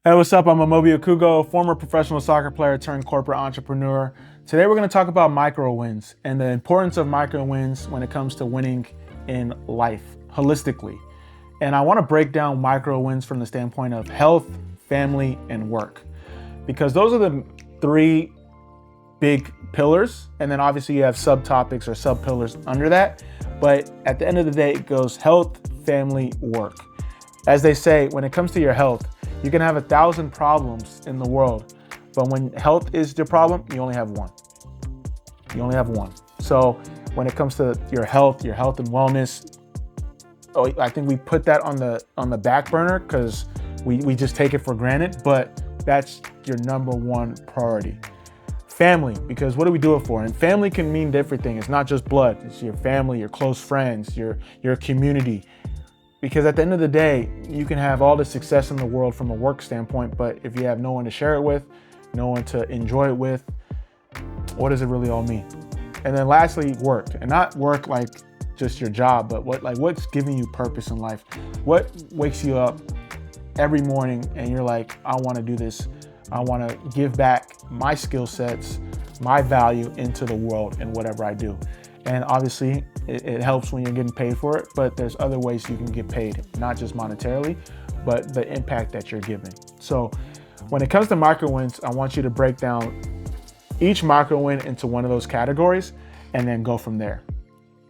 Hey, what's up? I'm Amobi Okugo, former professional soccer player turned corporate entrepreneur. Today we're going to talk about micro wins and the importance of micro wins when it comes to winning in life holistically. And I want to break down micro wins from the standpoint of health, family, and work, because those are the three big pillars. And then obviously you have subtopics or sub pillars under that. But at the end of the day, it goes health, family, work. As they say, when it comes to your health, you can have 1,000 problems in the world, but when health is the problem, you only have one. You only have one. So when it comes to your health and wellness, I think we put that on the back burner because we just take it for granted, but that's your number one priority. Family, because what do we do it for? And family can mean different things. It's not just blood. It's your family, your close friends, your community. Because at the end of the day, you can have all the success in the world from a work standpoint, but if you have no one to share it with, no one to enjoy it with, what does it really all mean? And then lastly, work. And not work like just your job, but what's giving you purpose in life? What wakes you up every morning and you're like, I want to do this. I want to give back my skill sets, my value into the world in whatever I do. And obviously it helps when you're getting paid for it, but there's other ways you can get paid, not just monetarily, but the impact that you're giving. So when it comes to micro wins, I want you to break down each micro win into one of those categories and then go from there.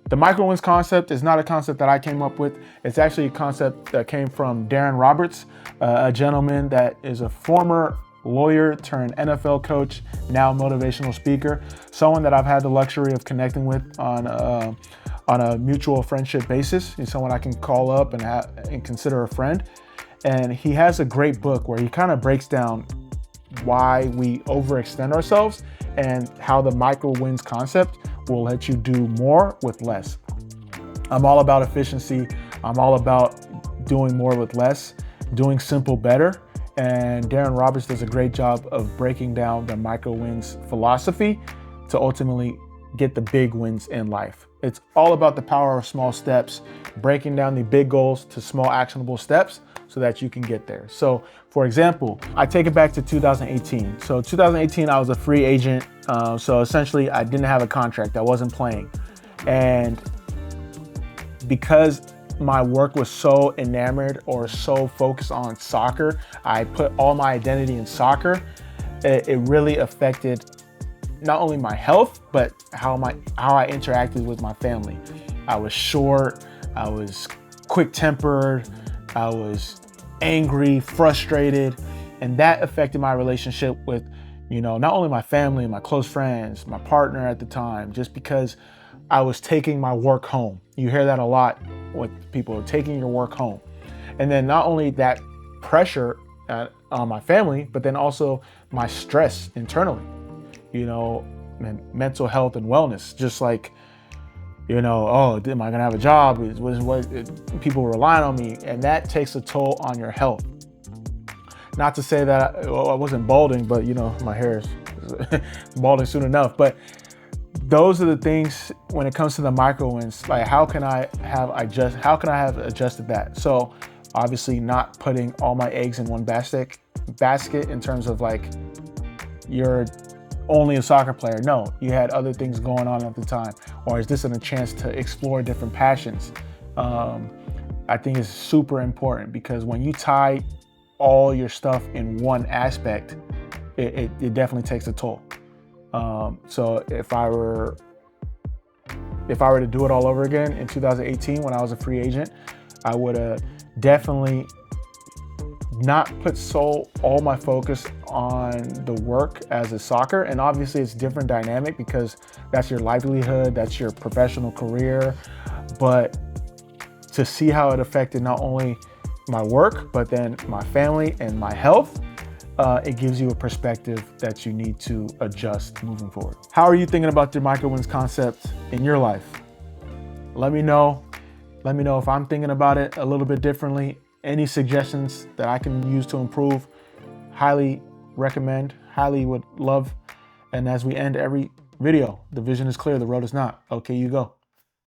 The micro wins concept is not a concept that I came up with. It's actually a concept that came from Darren Roberts, a gentleman that is a former lawyer turned NFL coach, now motivational speaker, someone that I've had the luxury of connecting with on a mutual friendship basis. He's someone I can call up and consider a friend. And he has a great book where he kind of breaks down why we overextend ourselves and how the micro wins concept will let you do more with less. I'm all about efficiency. I'm all about doing more with less, doing simple better. And Darren Roberts does a great job of breaking down the micro wins philosophy to ultimately get the big wins in life. It's all about the power of small steps, breaking down the big goals to small actionable steps so that you can get there. So for example, I take it back to 2018. So 2018, I was a free agent. So essentially I didn't have a contract. I wasn't playing. And because my work was so enamored or so focused on soccer, I put all my identity in soccer. It really affected not only my health, but how I interacted with my family. I was short, I was quick-tempered, I was angry, frustrated, and that affected my relationship with, not only my family, my close friends, my partner at the time, just because I was taking my work home. You hear that a lot with people, taking your work home. And then not only that pressure on my family, but then also my stress internally, and mental health and wellness, just like, oh, am I gonna have a job? People relying on me, and that takes a toll on your health. Not to say that I wasn't balding, but my hair is balding soon enough. But those are the things when it comes to the micro wins, like how can I have adjusted that? So obviously not putting all my eggs in one basket in terms of like you're only a soccer player. No, you had other things going on at the time. Or is this a chance to explore different passions? I think it's super important because when you tie all your stuff in one aspect, it definitely takes a toll. So if I were to do it all over again in 2018 when I was a free agent, I would have definitely not put all my focus on the work as a soccer. And obviously it's different dynamic because that's your livelihood, that's your professional career. But to see how it affected not only my work, but then my family and my health, it gives you a perspective that you need to adjust moving forward. How are you thinking about the micro wins concept in your life? Let me know. Let me know if I'm thinking about it a little bit differently. Any suggestions that I can use to improve, highly recommend, highly would love. And as we end every video, the vision is clear, the road is not. Okay, you go.